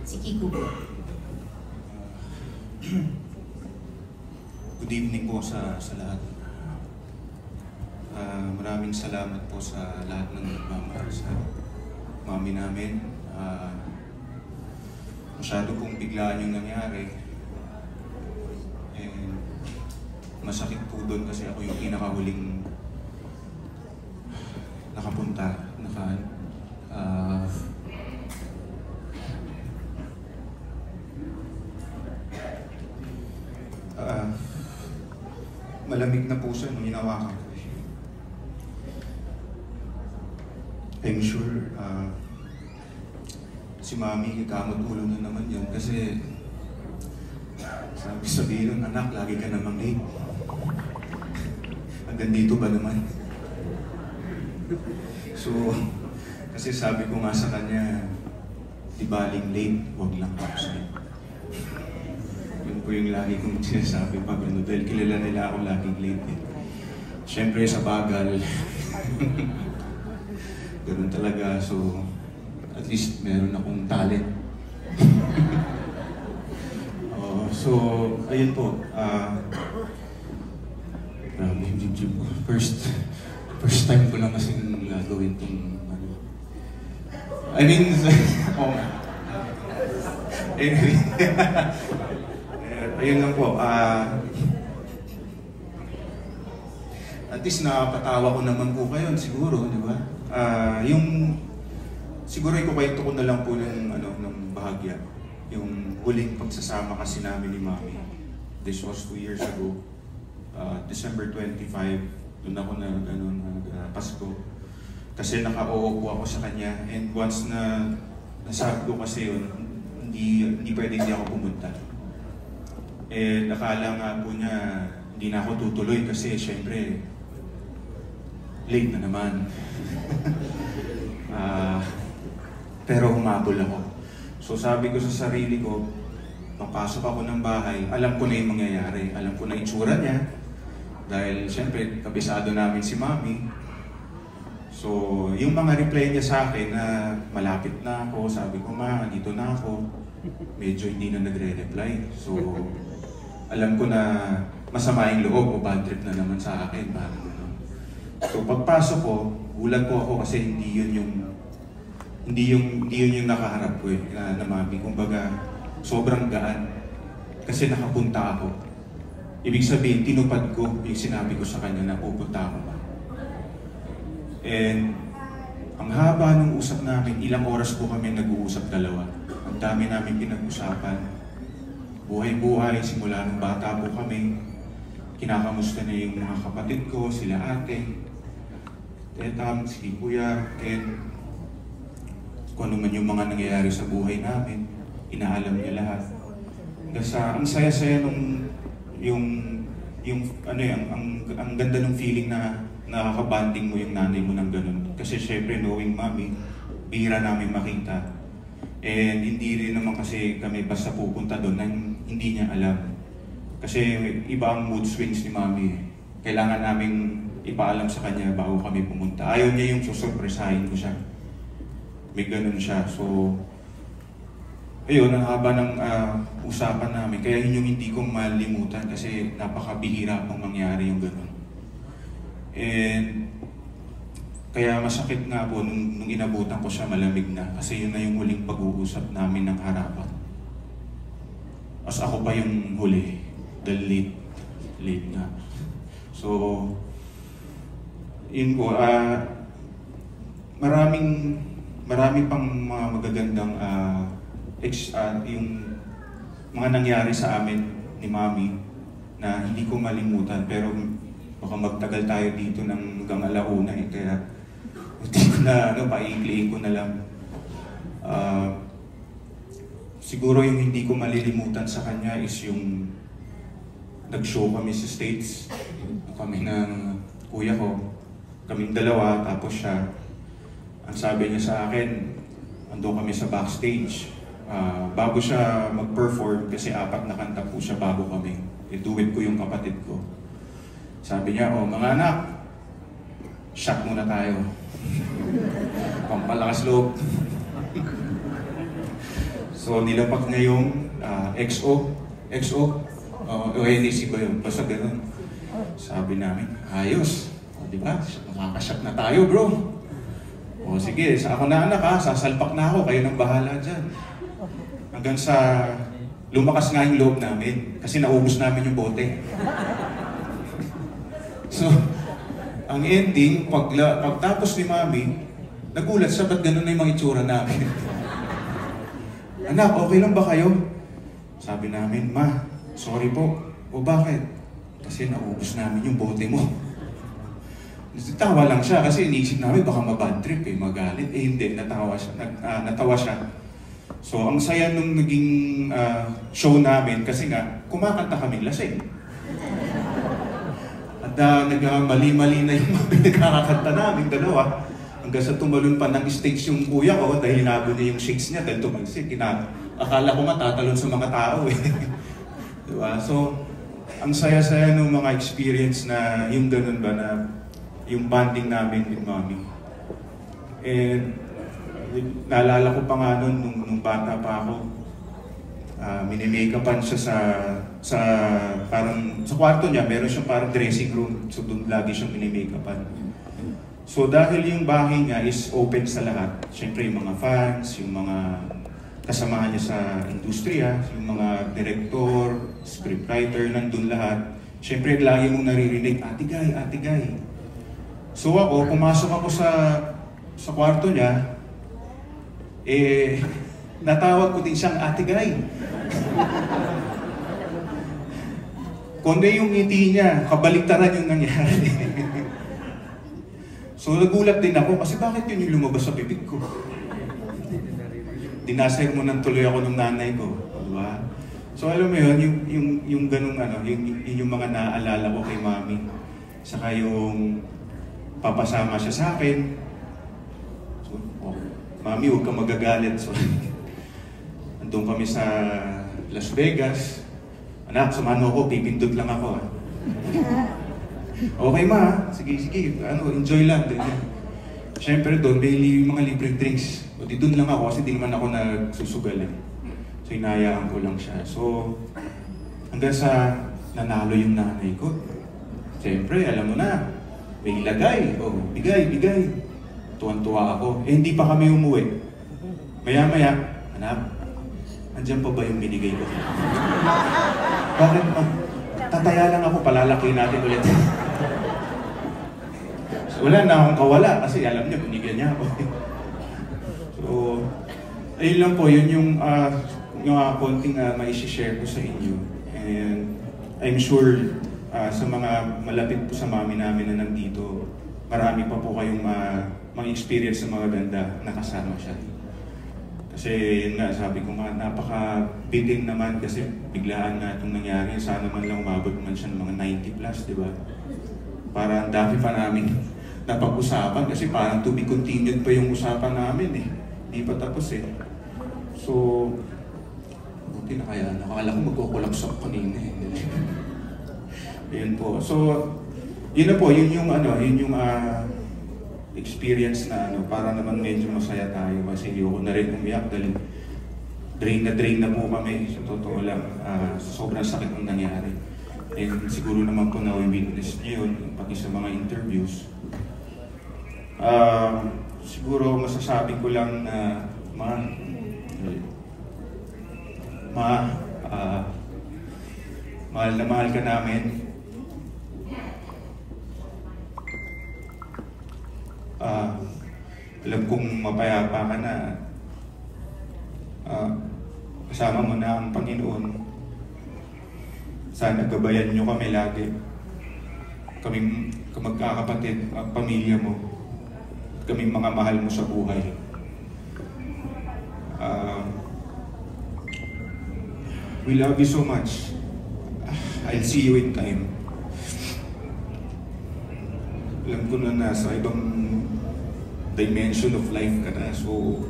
Si Kiko po. Good evening po sa lahat. Maraming salamat po sa lahat ng nagmamahal sa mami namin. Masyado pong biglaan yung nangyari. And masakit po doon kasi ako yung pinakahuling nakapunta. Malamig na po siya nung hinawakan ko. I'm sure si Mami kakamot ulo na naman yun kasi sabihin nun, anak, lagi ka namang late. Hanggang dito ba naman? So, kasi sabi ko nga sa kanya, di baling late, huwag lang absent. Yun po yung lagi kong sinasabi pag ano, dahil kilala nila ako laging late eh. Siyempre sa bagal. Ganun talaga, so at least meron akong talent. So, ayun po. Grabe yung YouTube ko. First time ko lang kasing gagawin itong ano. I mean, oh. Anyway. Ayun lang po. At least nakapatawa ko naman po kayo siguro, di ba? Siguro ikukwento ko na lang po ng bahagya. Yung huling pagsasama kasi namin ni Mami. This was 2 years ago. December 25, doon ako Pasko. Kasi naka-oo po ako sa kanya. And once na nasabi ko kasi yun, hindi pwede hindi ako pumunta. Eh, nakala nga po niya, hindi na ako tutuloy kasi syempre, late na naman. Pero humabol ako. So sabi ko sa sarili ko, papasok ako ng bahay, alam ko na yung mangyayari, alam ko na itsura niya. Dahil syempre, kabisado namin si Mami. So, yung mga reply niya sa akin na malapit na ako, sabi ko, ma, dito na ako. Medyo hindi na nagre-reply. So, alam ko na masama yung loob o bad trip na naman sa akin. So, pagpasok ko, gulat po ako kasi hindi yun yung nakaharap ko na Mami. Kumbaga, sobrang gaan. Kasi nakapunta ako. Ibig sabihin, tinupad ko yung sinabi ko sa kanya na pupunta ako ba. And ang haba ng usap namin, ilang oras po kami nag-uusap dalawa. Ang dami namin pinag-usapan. Buhay-buhay, simula ng bata po kami. Kinakamusta na yung mga kapatid ko, sila ate, tetang, si kuya, and kung ano man yung mga nangyayari sa buhay namin, inaalam niya lahat. Kasi ang saya-saya nung ang ganda ng feeling na nakakabanding mo yung nanay mo ng ganun. Kasi syempre knowing Mami, bihira namin makita. And hindi rin naman kasi kami basta pupunta doon na hindi niya alam. Kasi iba ang mood swings ni Mami. Kailangan naming ipaalam sa kanya bago kami pumunta. Ayaw niya yung susurpresahin ko siya. May ganun siya. So, ayun, ang haba ng usapan namin. Kaya yun yung hindi ko malimutan kasi napakabihira pang mangyari yung ganun. And kaya masakit nga po nung inabutan ko siya, malamig na. Kasi yun na yung huling pag-uusap namin ng harapan. As ako pa yung huli. Dahil late na. So, yun po. Marami pang mga magagandang yung mga nangyari sa amin ni Mami na hindi ko malimutan, pero baka magtagal tayo dito ng hanggang alauna eh, kaya hindi ko na, paikliin ko na lang. Siguro yung hindi ko malilimutan sa kanya is yung nag-show kami sa States. Kami ng kuya ko, kaming dalawa, tapos siya. Ang sabi niya sa akin, ando kami sa backstage. Bago siya mag-perform, kasi 4 na kanta po siya bago kami. I-duet ko yung kapatid ko. Sabi niya, oh mga anak, shot muna tayo. Pampalakas loob. So nilapak niya yung XO, ONEC ba yun? Basta ganun. Sabi namin, ayos. O, di ba? Makakashot na tayo, bro. O sige, sa ako na anak ha, sasalpak na ako, kayo nang bahala dyan. Hanggang sa lumakas nga yung loob namin kasi naubos namin yung bote. So, ang ending, pagtapos ni Mami, nagulat siya, ba't ganun na yung mga itsura namin? Anak, okay lang ba kayo? Sabi namin, Ma, sorry po. O bakit? Kasi naubos namin yung bote mo. Tawa lang siya kasi iniisip namin baka mabad trip magalit. Hindi, natawa siya. So, ang saya nung naging show namin kasi nga, kumakanta kaming lasing. At nagmali-mali na yung mga pinagkakanta namin, dalawa. Hanggang sa tumalon pa ng stage yung kuya ko dahil hinabo niya yung shakes niya dahil tumalsik. Akala ko matatalon sa mga tao eh. Diba? So, ang saya-saya ng mga experience na yung ganun ba na yung bonding namin with Mommy. And naalala ko pa nga nun, nung bata pa ako, minimake-upan siya sa parang sa kwarto niya, meron siyang parang dressing room. So doon lagi siyang minimake-upan. So dahil yung bahay niya is open sa lahat, syempre yung mga fans, yung mga kasamahan niya sa industriya, yung mga director, scriptwriter, nandun lahat. Syempre lagi mong naririnig, Ate Guy. So ako, pumasok ako sa kwarto niya, natawag ko din siyang Ate Guy. Kundi yung ngiti niya, kabaliktaran yung nangyari. So nagulat din ako kasi bakit yun yung lumabas sa bibig ko? Dinaser mo nang tuloy ako ng nanay ko, diba? So alam mo yun, yung ganung yung mga naaalala ko kay Mami. Saka yung papasama siya sa akin. So, Mami, huwag kang magagalit. So, andun kami sa Las Vegas. Anak, samahan mo ako, pipindot lang ako. Okay ma, sige, enjoy lang. Siyempre doon, may mga libreng drinks. O di doon lang ako kasi di naman ako nagsusugal eh. So hinayaan ko lang siya. So hanggang sa nanalo yung nanay ko. Siyempre, alam mo na, may ilagay. O, bigay. Tuwan-tuwa ako. Hindi pa kami umuwi. Maya-maya, anak, andyan pa ba yung binigay ko? Bakit tataya lang ako, palalaki natin ulit. So, wala na akong kawala kasi alam niya, binigyan niya ako. So, ayun lang po, yun yung konting ma-share ko sa inyo. And I'm sure sa mga malapit po sa Mami namin na nandito, marami pa po kayong mga experience sa mga ganda na kasama siya. Kasi yun nga, sabi ko nga, napaka-bitin naman kasi biglaan nga itong nangyari. Sana man lang umabot man siya ng mga 90 plus, di ba? Parang dami pa namin napag-usapan kasi parang to be continued pa yung usapan namin eh. Hindi pa tapos eh. So, buti na kaya, nakakala ko magkukulaps ako kanina eh. Ayun po. So, yun na po, yun yung experience na para naman medyo masaya tayo kasi ayoko na rin umiyak dahil drain na po kami sa totoo lang. Sobrang sakit ng nangyari. And siguro naman po na witness niyo yun, pati sa mga interviews. Siguro masasabi ko lang na mahal na mahal ka namin. Alam kong mapayapa ka na kasama mo na ang Panginoon. Sana gabayan nyo kami lagi. Kaming magkakapatid, ang pamilya mo. Kaming mga mahal mo sa buhay. We love you so much. I'll see you in time. Alam ko na nasa ibang dimension of life ka na. So,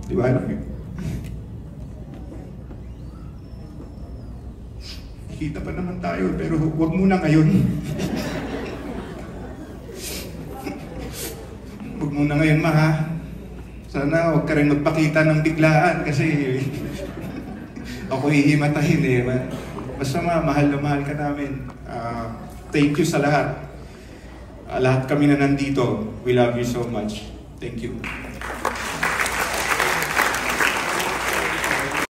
di ba? Kita pa naman tayo, pero huwag muna ngayon. Huwag muna ngayon, ma, ha? Sana huwag ka rin magpakita ng biglaan kasi ako hihimatahin eh. Basta mahal na mahal ka namin. Thank you sa lahat. Lahat kami na nandito. We love you so much. Thank you.